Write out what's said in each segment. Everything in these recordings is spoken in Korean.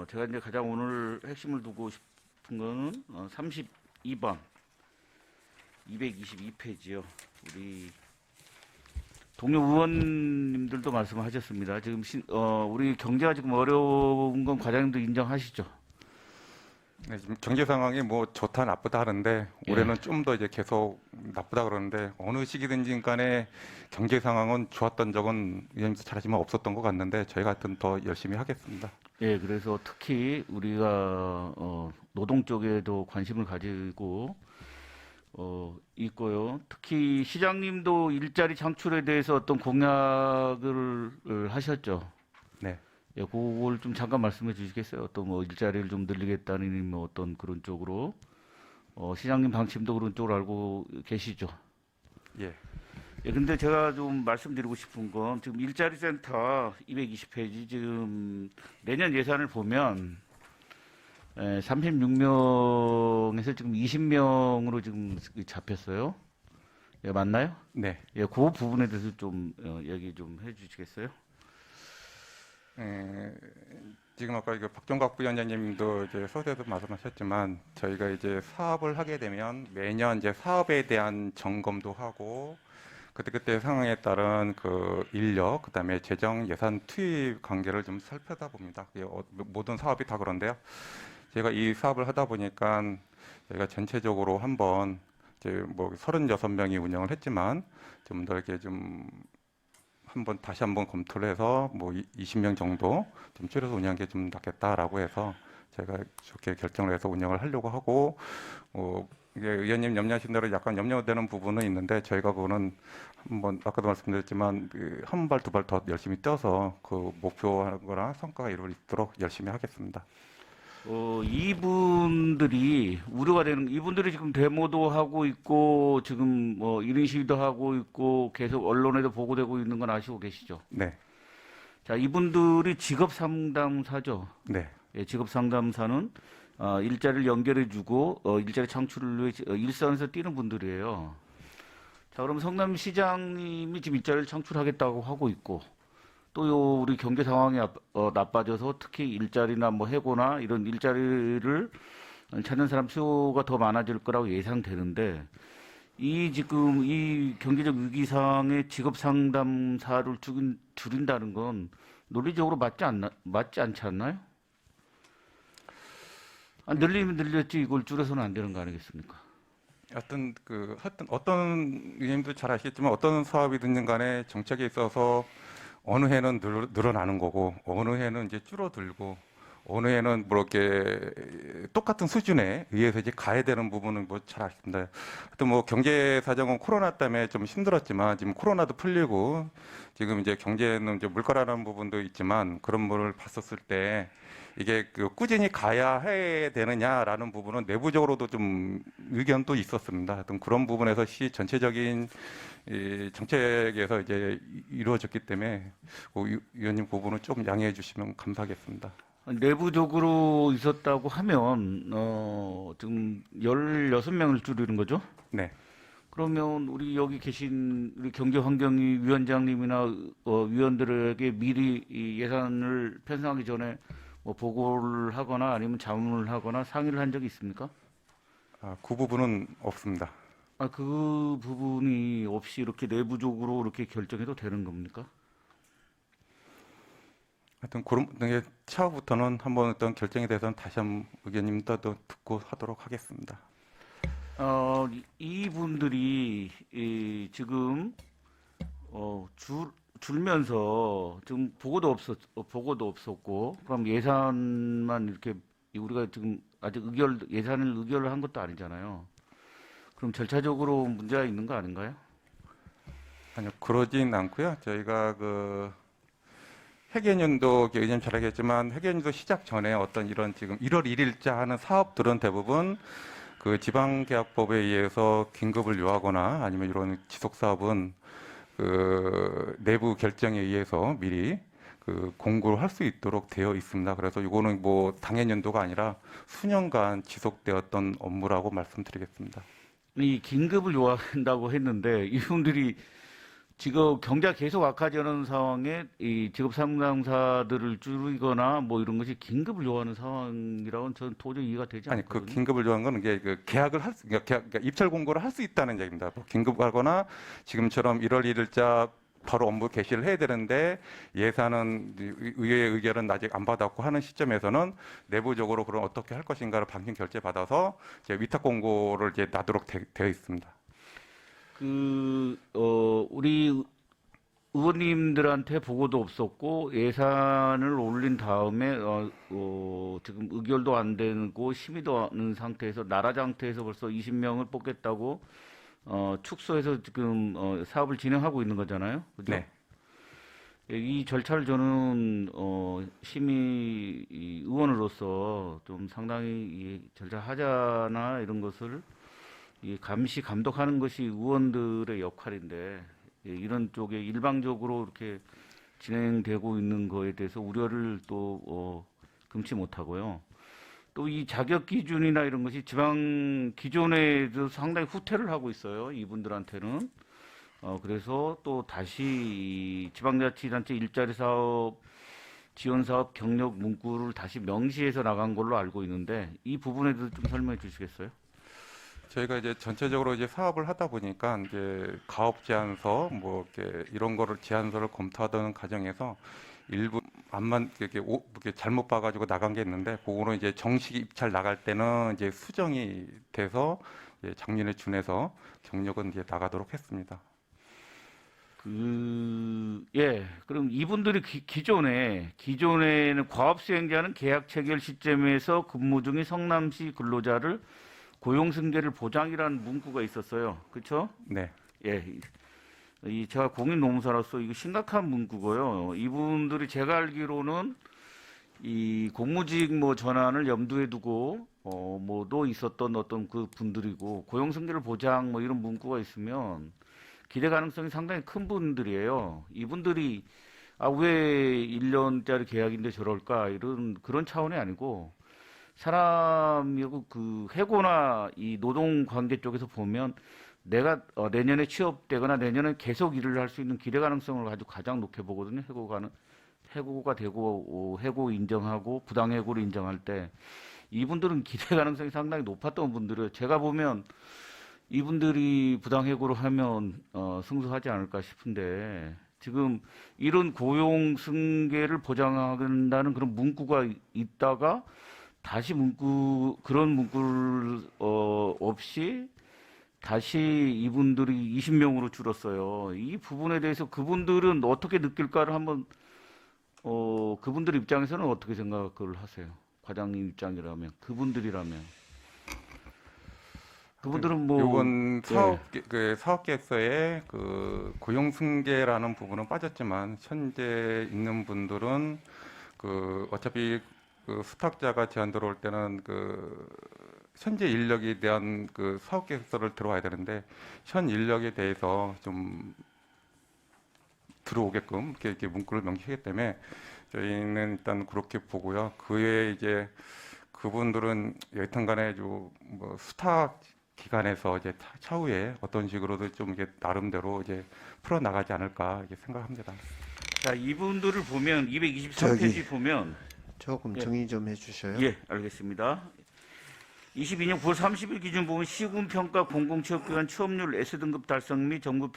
제가 이제 가장 오늘 핵심을 두고 싶은 거는 32번 222페이지요. 우리 동료 의원님들도 말씀하셨습니다. 지금 우리 경제가 지금 어려운 건 과장님도 인정하시죠? 네, 지금 경제 상황이 뭐 좋다 나쁘다 하는데 올해는 예. 좀 더 이제 계속 나쁘다 그러는데 어느 시기든지 간에 경제 상황은 좋았던 적은 의원님도 잘하지만 없었던 것 같는데 저희 같은 더 열심히 하겠습니다. 예, 그래서 특히 우리가 노동 쪽에도 관심을 가지고 있고요. 특히 시장님도 일자리 창출에 대해서 어떤 공약을 하셨죠. 네. 예, 그걸 좀 잠깐 말씀해 주시겠어요? 어떤 뭐 일자리를 좀 늘리겠다는 뭐 어떤 그런 쪽으로 시장님 방침도 그런 쪽으로 알고 계시죠? 예. 예, 근데 제가 좀 말씀드리고 싶은 건 지금 일자리 센터 220페이지 지금 내년 예산을 보면 36명에서 지금 20명으로 지금 잡혔어요. 예, 맞나요? 네. 예, 그 부분에 대해서 좀 얘기 좀 해주시겠어요? 지금 아까 이거 박종각 부위원장님도 이제 서두에도 말씀하셨지만 저희가 이제 사업을 하게 되면 매년 이제 사업에 대한 점검도 하고 그때 상황에 따른 그 인력, 그다음에 재정 예산 투입 관계를 좀 살펴다 봅니다. 모든 사업이 다 그런데요. 제가 이 사업을 하다 보니까 저희가 전체적으로 한번 이제 뭐 36명이 운영을 했지만 좀 더 이렇게 좀 다시 한번 검토를 해서 뭐 20명 정도 좀 줄여서 운영하는 게 좀 낫겠다라고 해서 제가 좋게 결정을 해서 운영을 하려고 하고 이게 의원님 염려하신 대로 약간 염려되는 부분은 있는데 저희가 그거는 한번 아까도 말씀드렸지만 한 발 두 발 더 열심히 뛰어서 그 목표하는 거나 성과가 이루어지도록 열심히 하겠습니다. 이분들이 우려가 되는 이분들이 지금 데모도 하고 있고 지금 뭐 1인 시위도 하고 있고 계속 언론에도 보고되고 있는 건 아시고 계시죠? 네, 자, 이분들이 직업 상담사죠. 네, 예, 직업 상담사는 일자리를 연결해주고 일자리 창출을 위해 일선에서 뛰는 분들이에요. 자, 그럼 성남시장님이 지금 일자리를 창출하겠다고 하고 있고 또 우리 경제 상황이 나빠져서 특히 일자리나 뭐 해고나 이런 일자리를 찾는 사람 수요가 더 많아질 거라고 예상되는데 지금 이 경제적 위기상의 직업 상담사를 줄인다는 건 논리적으로 맞지 않지 않나요? 늘리면 늘렸지 이걸 줄여서는 안 되는 거 아니겠습니까? 하여튼 어떤 의원님도 잘 아시겠지만 어떤 사업이든 간에 정책에 있어서 어느 해는 늘어나는 거고 어느 해는 이제 줄어들고 어느 해는 뭐 이렇게 똑같은 수준에 의해서 이제 가야 되는 부분은 뭐 잘 아십니다. 하여튼 뭐 경제 사정은 코로나 때문에 좀 힘들었지만 지금 코로나도 풀리고 지금 이제 경제는 이제 물가라는 부분도 있지만 그런 거를 봤었을 때 이게 꾸준히 가야 해야 되느냐라는 부분은 내부적으로도 좀 의견도 있었습니다. 하여튼 그런 부분에서 시 전체적인 이 정책에서 이제 이루어졌기 때문에 위원님 부분은 좀 양해해 주시면 감사하겠습니다. 내부적으로 있었다고 하면 지금 16명을 줄이는 거죠? 네. 그러면 우리 여기 계신 우리 경제환경위 위원장님이나 위원들에게 미리 이 예산을 편성하기 전에 뭐 보고를 하거나 아니면 자문을 하거나 상의를 한 적이 있습니까? 그 부분은 없습니다. 그 부분이 없이 이렇게 내부적으로 이렇게 결정해도 되는 겁니까? 하여튼 그런 게 차후부터는 한번 어떤 결정에 대해서는 다시 한번 의견님도 듣고 하도록 하겠습니다. 이분들이 지금 줄면서 지금 보고도 없었고 그럼 예산만 이렇게 우리가 지금 아직 예산을 의결을 한 것도 아니잖아요. 그럼 절차적으로 문제가 있는 거 아닌가요? 아니요, 그러진 않고요. 저희가 회계연도 의원님 잘 알겠지만 회계연도 시작 전에 어떤 이런 지금 1월 1일자 하는 사업들은 대부분 그 지방계약법에 의해서 긴급을 요하거나 아니면 이런 지속 사업은 그 내부 결정에 의해서 미리 그 공고를 할 수 있도록 되어 있습니다. 그래서 이거는 뭐 당해 연도가 아니라 수년간 지속되었던 업무라고 말씀드리겠습니다. 이 긴급을 요한다고 했는데 이분들이 지금 경제가 계속 악화되는 상황에 이 직업 상담사들을 줄이거나 뭐 이런 것이 긴급을 요하는 상황이라고는 저는 도저히 이해가 되지 아니 그 않거든요. 긴급을 요한 거는 게 그 계약을 할 수, 그러니까 입찰 공고를 할 수 있다는 얘기입니다. 뭐 긴급하거나 지금처럼 1월 1일자 바로 업무 개시를 해야 되는데 예산은 의회의 의결은 아직 안 받았고 하는 시점에서는 내부적으로 그럼 어떻게 할 것인가를 방침 결재 받아서 이제 위탁 공고를 이제 놔도록 되어 있습니다. 우리 의원님들한테 보고도 없었고 예산을 올린 다음에 지금 의결도 안 되고 심의도 않은 상태에서 나라 상태에서 벌써 20명을 뽑겠다고 축소해서 지금 사업을 진행하고 있는 거잖아요. 그죠? 네. 이 절차를 저는 심의 의원으로서 좀 상당히 이 절차 하자나 이런 것을 이 감시 감독하는 것이 의원들의 역할인데 이런 쪽에 일방적으로 이렇게 진행되고 있는 거에 대해서 우려를 또 금치 못하고요. 또 이 자격 기준이나 이런 것이 지방 기존에도 상당히 후퇴를 하고 있어요. 이분들한테는. 그래서 또 다시 이 지방자치단체 일자리 사업 지원 사업 경력 문구를 다시 명시해서 나간 걸로 알고 있는데 이 부분에 대해서 좀 설명해 주시겠어요? 저희가 이제 전체적으로 이제 사업을 하다 보니까 이제 가업 제안서 뭐 이렇게 이런 거를 제안서를 검토하던 과정에서 일부 안만 이렇게 잘못 봐가지고 나간 게 있는데 그거는 이제 정식 입찰 나갈 때는 이제 수정이 돼서 이제 작년에 준해서 경력은 이제 나가도록 했습니다. 예. 그럼 이분들이 기존에는 과업 수행자는 계약 체결 시점에서 근무 중인 성남시 근로자를 고용 승계를 보장이라는 문구가 있었어요. 그렇죠? 네, 예. 이 제가 공인노무사로서 이거 심각한 문구고요. 이분들이 제가 알기로는 이 공무직 뭐 전환을 염두에 두고 뭐도 있었던 어떤 그 분들이고 고용 승계를 보장 뭐 이런 문구가 있으면 기대 가능성이 상당히 큰 분들이에요. 이분들이 왜 1년짜리 계약인데 저럴까 이런 그런 차원이 아니고 사람이 그 해고나 이 노동 관계 쪽에서 보면 내가 내년에 취업되거나 내년에 계속 일을 할 수 있는 기대 가능성을 가지고 가장 높게 보거든요. 해고가 되고 해고 인정하고 부당 해고를 인정할 때 이분들은 기대 가능성이 상당히 높았던 분들이에요. 제가 보면 이분들이 부당 해고를 하면 승소하지 않을까 싶은데 지금 이런 고용 승계를 보장한다는 그런 문구가 있다가 다시 그런 문구를 없이 다시 이분들이 20명으로 줄었어요. 이 부분에 대해서 그분들은 어떻게 느낄까를 한번 그분들 입장에서는 어떻게 생각을 하세요? 과장님 입장이라면 그분들이라면 그분들은 뭐 요번 예. 그 사업 계획서에 그 고용 승계라는 부분은 빠졌지만 현재 있는 분들은 그 어차피 그 수탁자가 제안 들어올 때는 그 현재 인력에 대한 그 사업 계획서를 들어와야 되는데 현 인력에 대해서 좀 들어오게끔 이렇게 문구를 명시하기 때문에 저희는 일단 그렇게 보고요. 그에 이제 그분들은 여튼간에 뭐 수탁 기간에서 이제 차후에 어떤 식으로도 좀 이게 나름대로 이제 풀어 나가지 않을까 이렇게 생각합니다. 자, 이분들을 보면 223페이지 저기 보면 조금 예. 정의 좀 해주셔요. 예, 알겠습니다. 22년 9월 30일 기준 보면 시군 평가 공공취업기관 취업률 S등급 달성 및 정부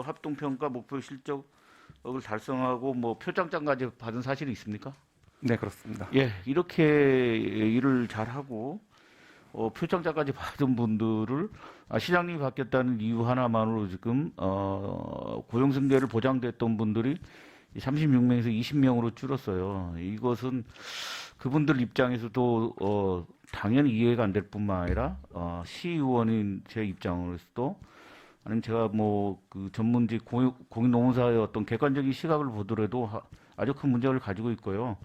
합동평가 목표 실적을 달성하고 뭐 표창장까지 받은 사실이 있습니까? 네, 그렇습니다. 예, 이렇게 일을 잘하고 표창장까지 받은 분들을 시장님이 바뀌었다는 이유 하나만으로 지금 고용승계를 보장됐던 분들이 36명에서 20명으로 줄었어요. 이것은 그분들 입장에서도 당연히 이해가 안 될 뿐만 아니라 시의원인 제 입장으로서도 아니면 제가 뭐 그 전문직 공인노무사의 어떤 객관적인 시각을 보더라도 아주 큰 문제를 가지고 있고요.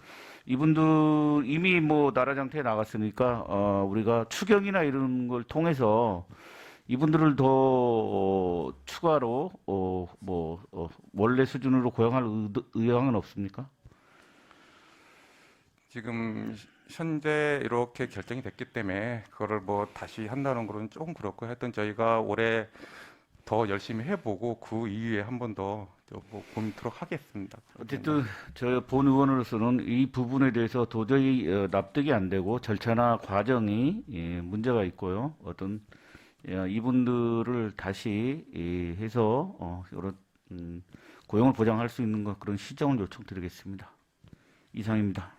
이분들 이미 뭐 나라 장터에 나갔으니까 우리가 추경이나 이런 걸 통해서 이분들을 더 추가로 원래 수준으로 고용할 의향은 없습니까? 지금 현재 이렇게 결정이 됐기 때문에 그거를 뭐 다시 한다는 거는 조금 그렇고 하여튼 저희가 올해 더 열심히 해보고 그 이후에 한 번 더 뭐 고민토록 하겠습니다. 어쨌든 저 본 의원으로서는 이 부분에 대해서 도저히 납득이 안 되고 절차나 과정이 문제가 있고요. 어떤 이분들을 다시 해서 이런 고용을 보장할 수 있는 그런 시정을 요청드리겠습니다. 이상입니다.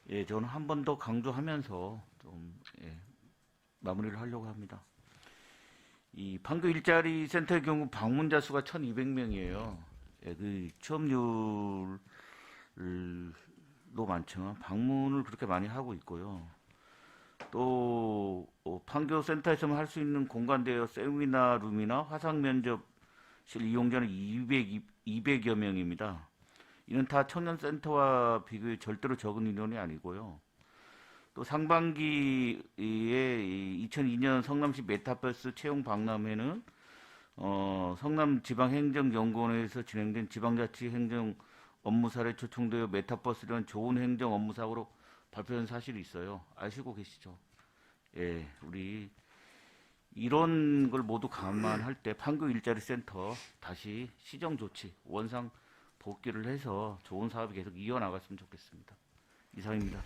예, 저는 한 번 더 강조하면서 좀 마무리를 하려고 합니다. 이 판교 일자리 센터의 경우 방문자 수가 1,200명이에요. 예, 그 취업률도 많지만 방문을 그렇게 많이 하고 있고요. 또 판교 센터에서만 할 수 있는 공간대여 세미나룸이나 화상 면접실 이용자는 200여 명입니다. 이는 다 청년 센터와 비교해 절대로 적은 인원이 아니고요. 또 상반기에 2002년 성남시 메타버스 채용 박람회는 성남지방행정연구원에서 진행된 지방자치 행정 업무 사례 초청되어 메타버스라는 좋은 행정 업무 사고로 발표된 사실이 있어요. 아시고 계시죠? 예, 우리 이런 걸 모두 감안할 때 판교 일자리 센터 다시 시정 조치, 원상 복귀를 해서 좋은 사업이 계속 이어나갔으면 좋겠습니다. 이상입니다.